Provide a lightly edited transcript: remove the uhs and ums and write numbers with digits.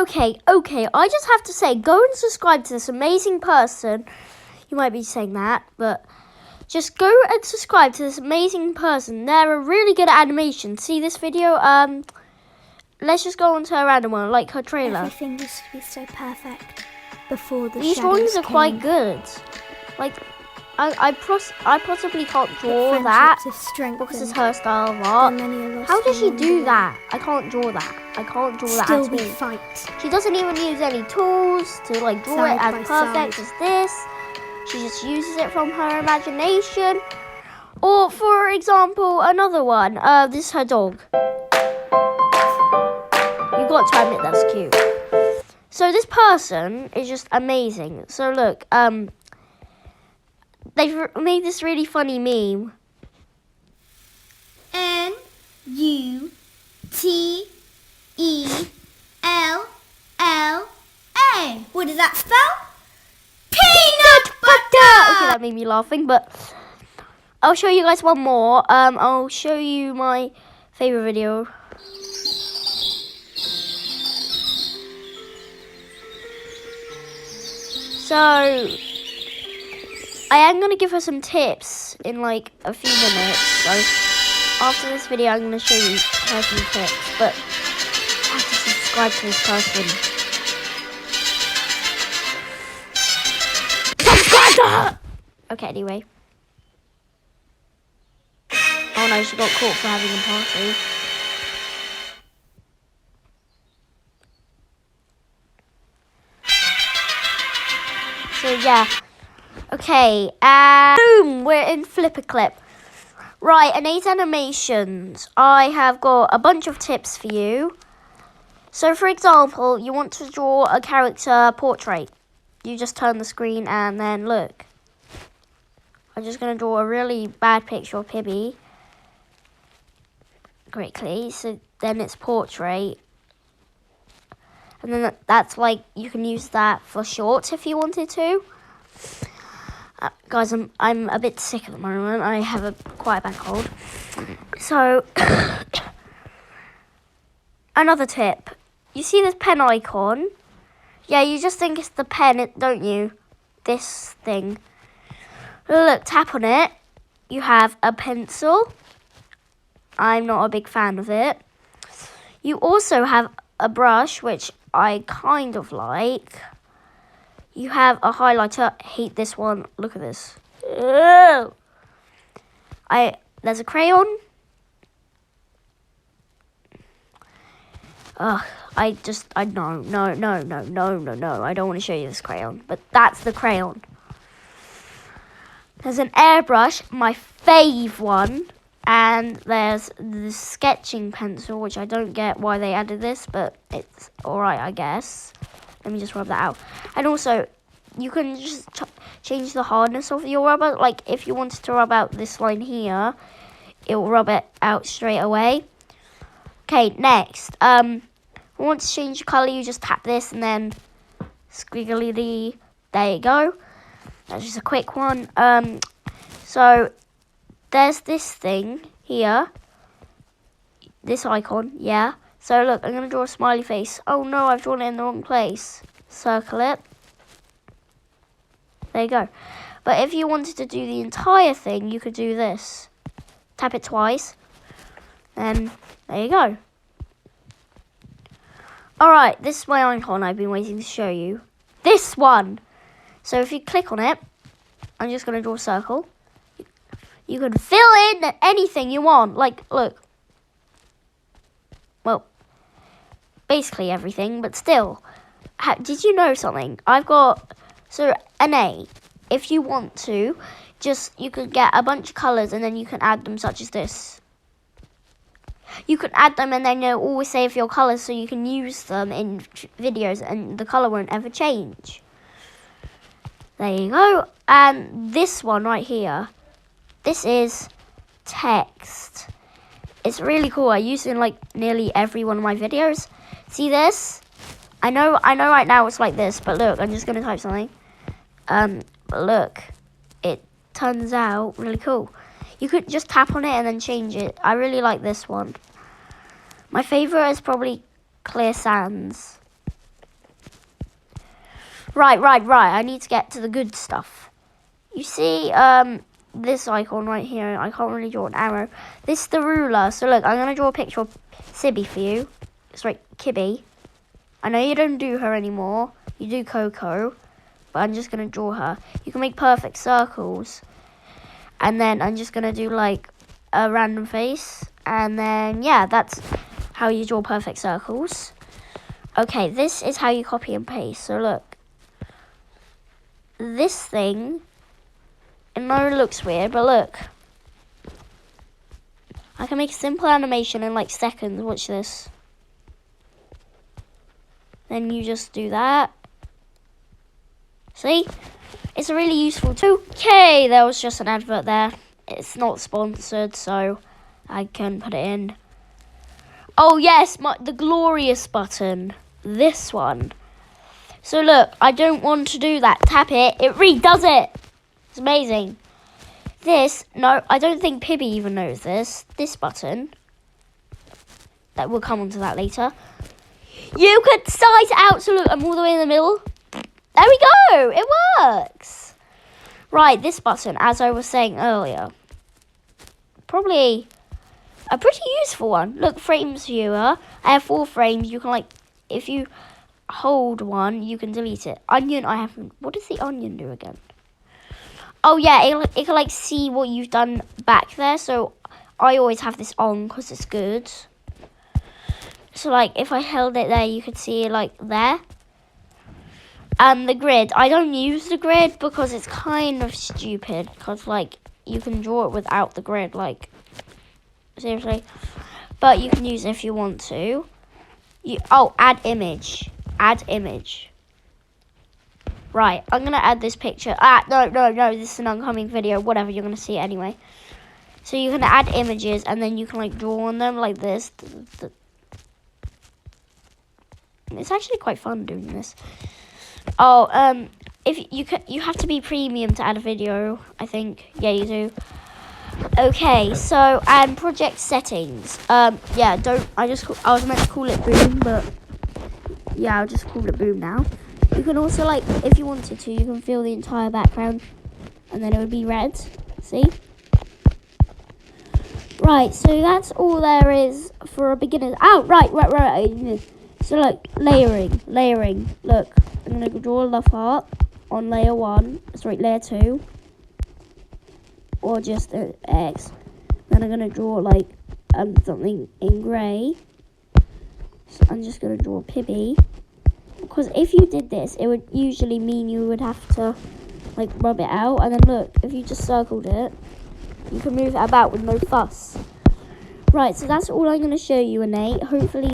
Okay, I just have to say, go and subscribe to this amazing person. You might be saying that, but just go and subscribe to this amazing person. They're really good at animation. See this video? Let's just go on to a random one, like her trailer. Everything used to be so perfect before the These shadows drawings are came. quite good. Like, I possibly can't draw that because it's her style of art. How does she do that? I can't draw that. I can't draw that Still at we all. fight. She doesn't even use any tools to like draw it as perfect as this. She just uses it from her imagination. Or for example, another one. This is her dog. You've got to admit that's cute. So this person is just amazing. So look, they've made this really funny meme. N-U-T-E-L-L-A. What does that spell? Peanut butter! Okay, that made me laughing, but I'll show you guys one more. I'll show you my favorite video. So, I am going to give her some tips in like a few minutes. So, after this video, I'm going to show you her some tips. But, you have to subscribe to this person. Subscribe to her! Okay, anyway. Oh no, she got caught for having a party. So yeah, okay, and boom, we're in Flipper Clip. Right, Innate Animations. I have got a bunch of tips for you. So for example, you want to draw a character portrait. You just turn the screen and then look. I'm just going to draw a really bad picture of Cibby quickly. So then it's portrait. And then that's like, you can use that for shorts if you wanted to. Guys, I'm a bit sick at the moment. I have quite a bad cold. So, another tip. You see this pen icon? Yeah, you just think it's the pen, don't you? This thing. Look, tap on it. You have a pencil. I'm not a big fan of it. You also have a brush, which I kind of like. You have a highlighter. Hate this one. Look at this. Ew. There's a crayon. Ugh. No. I don't want to show you this crayon, but that's the crayon. There's an airbrush, my fave one. And there's the sketching pencil, which I don't get why they added this, but it's alright, I guess. Let me just rub that out. And also, you can just change the hardness of your rubber. Like, if you wanted to rub out this line here, it will rub it out straight away. Okay, next. If you want to change the colour, you just tap this and then squiggly. There you go. That's just a quick one. So there's this thing here. This icon, yeah. So look, I'm going to draw a smiley face. Oh no, I've drawn it in the wrong place. Circle it. There you go. But if you wanted to do the entire thing, you could do this. Tap it twice. Then, there you go. Alright, this is my icon I've been waiting to show you. This one. So if you click on it, I'm just going to draw a circle. You can fill in anything you want. Like, look. Well, basically everything, but still. Did you know something? I've got, so an A. If you want to, you could get a bunch of colours and then you can add them, such as this. You can add them and then you'll always save your colours so you can use them in videos and the colour won't ever change. There you go. And this one right here. This is text. It's really cool. I use it in like nearly every one of my videos. See this? I know right now it's like this, but look, I'm just going to type something. But look, it turns out really cool. You could just tap on it and then change it. I really like this one. My favourite is probably Clear Sands. Right. I need to get to the good stuff. You see, this icon right here. I can't really draw an arrow. This is the ruler. So look, I'm gonna draw a picture of Cibby for you. Sorry, Cibby. I know you don't do her anymore. You do Coco, but I'm just gonna draw her. You can make perfect circles, and then I'm just gonna do like a random face, and then yeah, that's how you draw perfect circles. Okay, this is how you copy and paste. So look, this thing, I know it looks weird, but look. I can make a simple animation in like seconds. Watch this. Then you just do that. See? It's a really useful tool. Okay, there was just an advert there. It's not sponsored, so I can put it in. Oh yes, the glorious button. This one. So look, I don't want to do that. Tap it. It redoes it. It's amazing. This, no, I don't think Cibby even knows this. This button. That will come onto that later. You could size it out. So look, I'm all the way in the middle. There we go. It works. Right, this button, as I was saying earlier. Probably a pretty useful one. Look, frames viewer. I have 4 frames. You can like, if you hold one, you can delete it. Onion, I haven't. What does the onion do again? Oh yeah, it can like see what you've done back there. So I always have this on because it's good. So like if I held it there, you could see it like there. And the grid, I don't use the grid because it's kind of stupid. Because like you can draw it without the grid, like seriously. But you can use it if you want to. Add image. Add image. Right, I'm going to add this picture. No, this is an oncoming video. Whatever, you're going to see it anyway. So you can add images, and then you can, like, draw on them like this. It's actually quite fun doing this. If you have to be premium to add a video, I think. Yeah, you do. Okay, so, and project settings. I was meant to call it Boom, but yeah, I'll just call it Boom now. You can also, like, if you wanted to, you can fill the entire background, and then it would be red. See? Right, so that's all there is for a beginner. Oh, right. So, like, layering. Look, I'm going to draw a love heart on layer 2. Or just an X. Then I'm going to draw, like, something in grey. So I'm just going to draw Cibby. Because if you did this, it would usually mean you would have to, like, rub it out. And then look, if you just circled it, you can move it about with no fuss. Right, so that's all I'm going to show you, Nate. Hopefully